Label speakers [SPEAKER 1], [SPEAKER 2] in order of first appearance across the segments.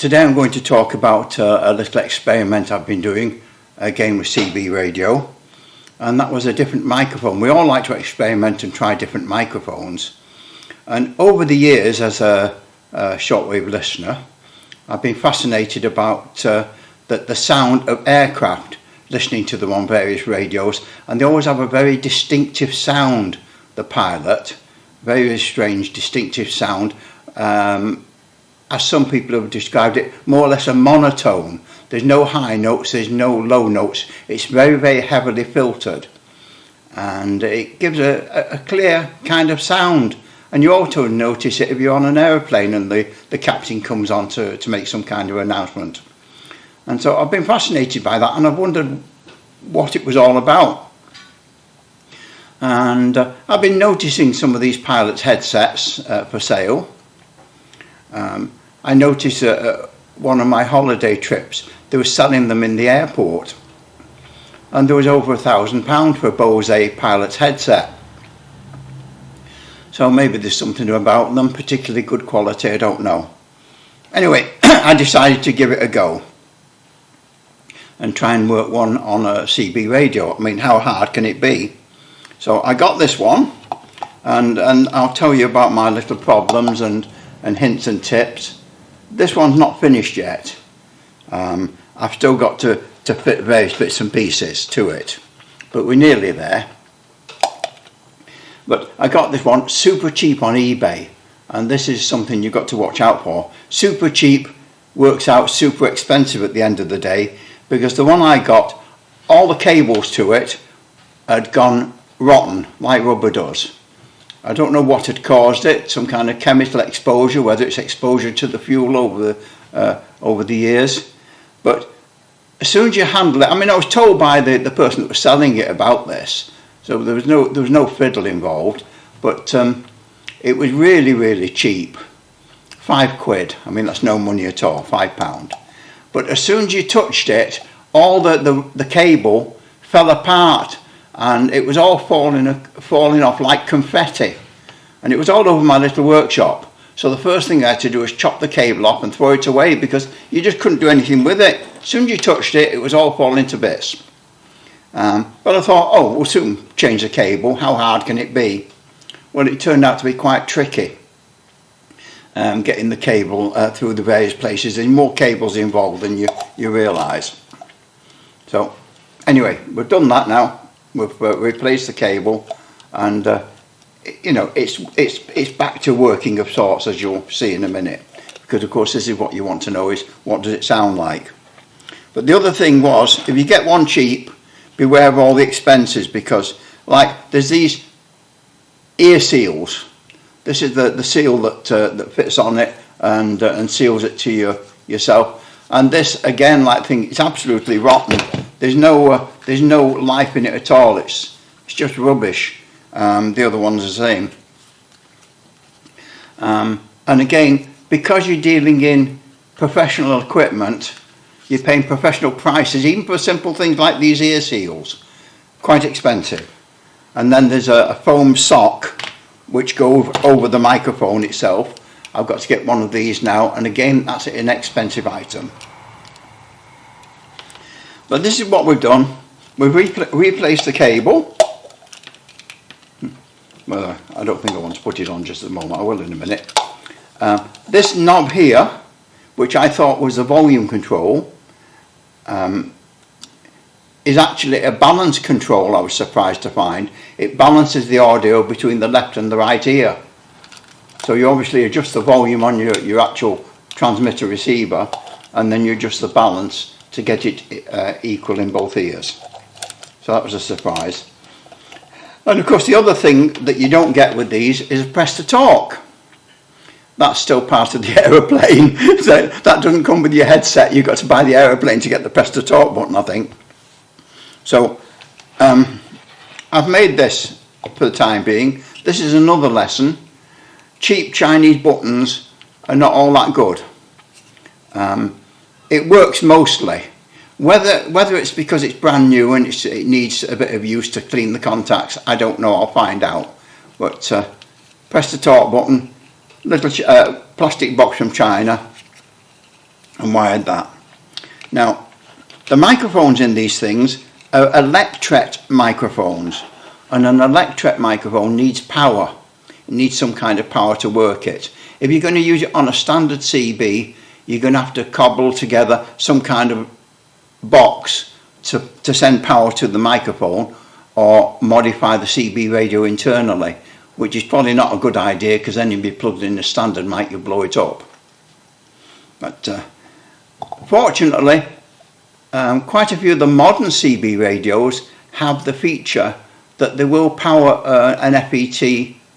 [SPEAKER 1] Today I'm going to talk about a little experiment I've been doing again with CB radio, and that was a different microphone. We all like to experiment and try different microphones, and over the years as a shortwave listener I've been fascinated about the sound of aircraft, listening to them on various radios, and they always have a very distinctive sound. The pilot, very strange distinctive sound, as some people have described it, more or less a monotone. There's no high notes, there's no low notes. It's very, very heavily filtered, and it gives a clear kind of sound. And you also notice it if you're on an aeroplane and the captain comes on to make some kind of announcement. And so I've been fascinated by that, and I've wondered what it was all about. And I've been noticing some of these pilots' headsets for sale. I noticed one of my holiday trips, they were selling them in the airport, and there was over £1,000 for a Bose pilot's headset. So maybe there's something about them, particularly good quality, I don't know. Anyway, I decided to give it a go and try and work one on a CB radio. I mean, how hard can it be? So I got this one, and I'll tell you about my little problems and hints and tips. This one's not finished yet. I've still got to fit various bits and pieces to it, but we're nearly there. But I got this one super cheap on eBay, and this is something you've got to watch out for. Super cheap works out super expensive at the end of the day, because the one I got, all the cables to it had gone rotten like rubber does. I don't know what had caused it, some kind of chemical exposure, whether it's exposure to the fuel over the years. But as soon as you handle it, I mean, I was told by the person that was selling it about this, so there was no fiddle involved, but it was really, really cheap. £5. I mean, that's no money at all, £5. But as soon as you touched it, all the cable fell apart, and it was all falling off like confetti, and it was all over my little workshop. So the first thing I had to do was chop the cable off and throw it away, because you just couldn't do anything with it. As soon as you touched it, it was all falling to bits. But I thought, oh, we'll soon change the cable, how hard can it be? Well, it turned out to be quite tricky, getting the cable through the various places. There's more cables involved than you realise. So anyway, we've done that now. We've replaced the cable, and you know, it's back to working of sorts, as you'll see in a minute, because of course this is what you want to know, is what does it sound like. But the other thing was, if you get one cheap, beware of all the expenses, because like there's these ear seals. This is the seal that fits on it and seals it to yourself, and this again, like thing, it's absolutely rotten. There's no life in it at all. It's just rubbish. The other one's the same. And again, because you're dealing in professional equipment, you're paying professional prices, even for simple things like these ear seals. Quite expensive. And then there's a foam sock which goes over the microphone itself. I've got to get one of these now, and again, that's an inexpensive item. But this is what we've done. We've replaced the cable. Well, I don't think I want to put it on just at the moment. I will in a minute. This knob here, which I thought was the volume control, is actually a balance control. I was surprised to find it balances the audio between the left and the right ear. So you obviously adjust the volume on your actual transmitter receiver, and then you adjust the balance to get it equal in both ears. So that was a surprise. And of course the other thing that you don't get with these is a press to talk. That's still part of the aeroplane. So that doesn't come with your headset. You've got to buy the aeroplane to get the press to talk button, I think. So I've made this for the time being. This is another lesson. Cheap Chinese buttons are not all that good. It works mostly. Whether it's because it's brand new and it needs a bit of use to clean the contacts, I don't know. I'll find out. But press the talk button, little plastic box from China, and wired that. Now, the microphones in these things are elect-ret microphones, and an elect-ret microphone needs power. It needs some kind of power to work it. If you're going to use it on a standard CB, you're going to have to cobble together some kind of box to send power to the microphone, or modify the CB radio internally, which is probably not a good idea, because then you'd be plugged in a standard mic, you'll blow it up. But fortunately, quite a few of the modern CB radios have the feature that they will power an FET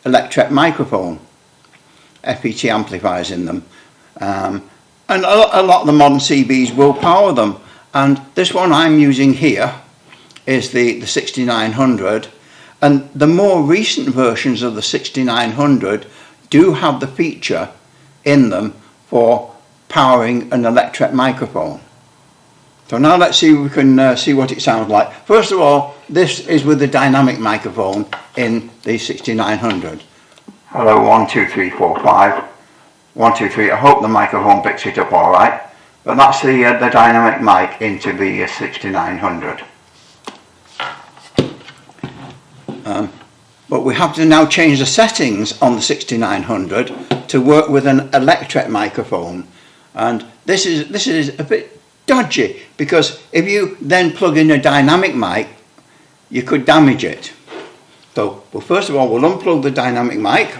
[SPEAKER 1] elect-ret microphone, FET amplifiers in them, and a lot of the modern CBs will power them. And this one I'm using here is the 6900, and the more recent versions of the 6900 do have the feature in them for powering an elect-ret microphone. So now let's see if we can see what it sounds like. First of all, this is with the dynamic microphone in the 6900. Hello, 1, 2, 3, 4, 5. 1, 2, 3. I hope the microphone picks it up all right. But that's the dynamic mic into the 6900. But we have to now change the settings on the 6900 to work with an elect-ret microphone, and this is a bit dodgy, because if you then plug in a dynamic mic, you could damage it. So, well, first of all, we'll unplug the dynamic mic.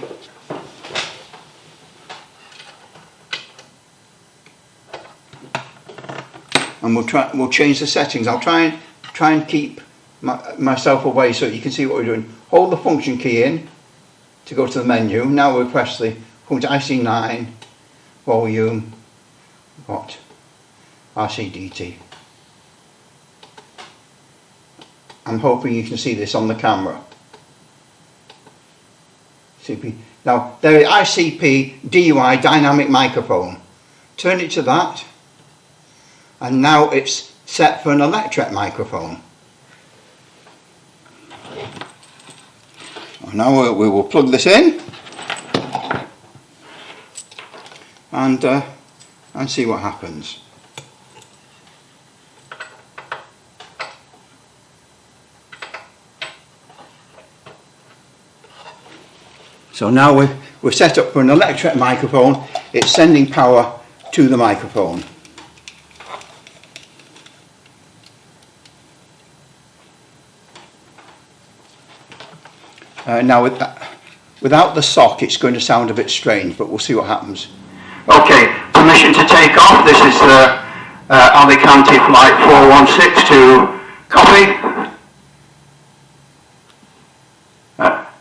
[SPEAKER 1] And we'll change the settings. I'll try and keep myself away so you can see what we're doing. Hold the function key in to go to the menu. Now we'll press the function IC9, volume, what? RCDT. I'm hoping you can see this on the camera. CP. Now there is ICP DUI dynamic microphone. Turn it to that, and now it's set for an elect-ret microphone. Now we will plug this in and see what happens. So now we're set up for an elect-ret microphone. It's sending power to the microphone. Now without the sock, it's going to sound a bit strange, but we'll see what happens. Okay, permission to take off. This is Alicante flight 416 to copy.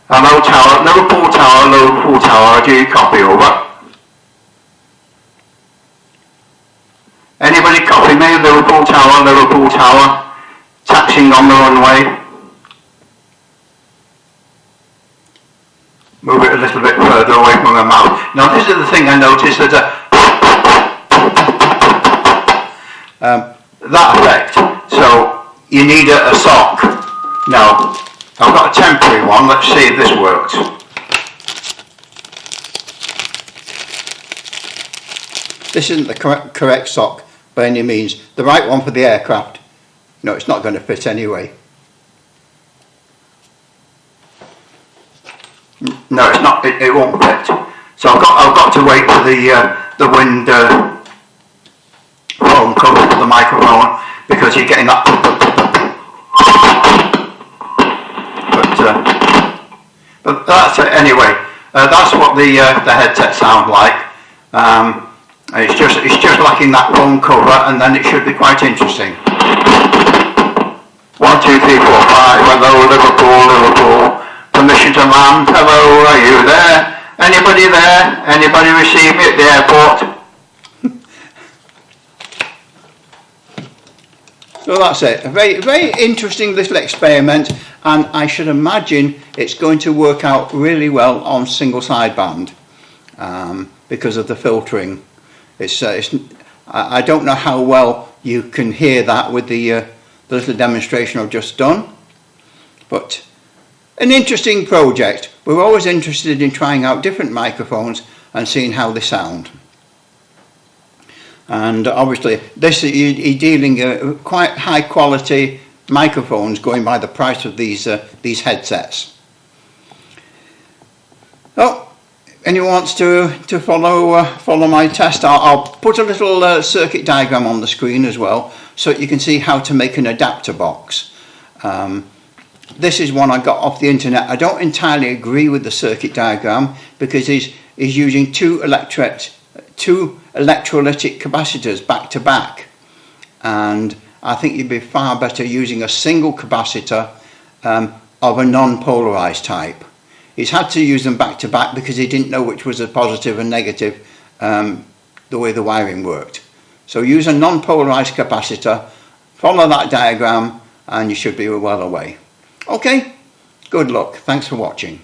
[SPEAKER 1] Hello tower, Liverpool tower, Liverpool tower, do you copy, over? Anybody copy me? Liverpool tower, taxiing on the runway. Move it a little bit further away from my mouth. Now this is the thing I noticed, that that effect, so you need a sock. Now I've got a temporary one, let's see if this works. This isn't the correct sock by any means. The right one for the aircraft, no, it's not going to fit anyway. No, it's not. It won't fit. So I've got to wait for the wind foam cover for the microphone, because you're getting that. But that's it anyway. That's what the headset sounds like. It's just lacking that foam cover, and then it should be quite interesting. 1, 2, 3, 4, 5. Hello, Liverpool. Permission to land. Hello, are you there? Anybody there? Anybody receive me at the airport? So that's it. A very, very interesting little experiment, and I should imagine it's going to work out really well on single sideband because of the filtering. I don't know how well you can hear that with the little demonstration I've just done, but an interesting project. We're always interested in trying out different microphones and seeing how they sound. And obviously this you're dealing quite high quality microphones going by the price of these headsets. Oh, anyone wants to follow my test, I'll put a little circuit diagram on the screen as well, so that you can see how to make an adapter box. This is one I got off the internet. I don't entirely agree with the circuit diagram because he's using two electrolytic capacitors back to back, and I think you'd be far better using a single capacitor of a non-polarized type. He's had to use them back to back because he didn't know which was a positive and negative, the way the wiring worked. So use a non-polarized capacitor, follow that diagram, and you should be well away. Okay, good luck. Thanks for watching.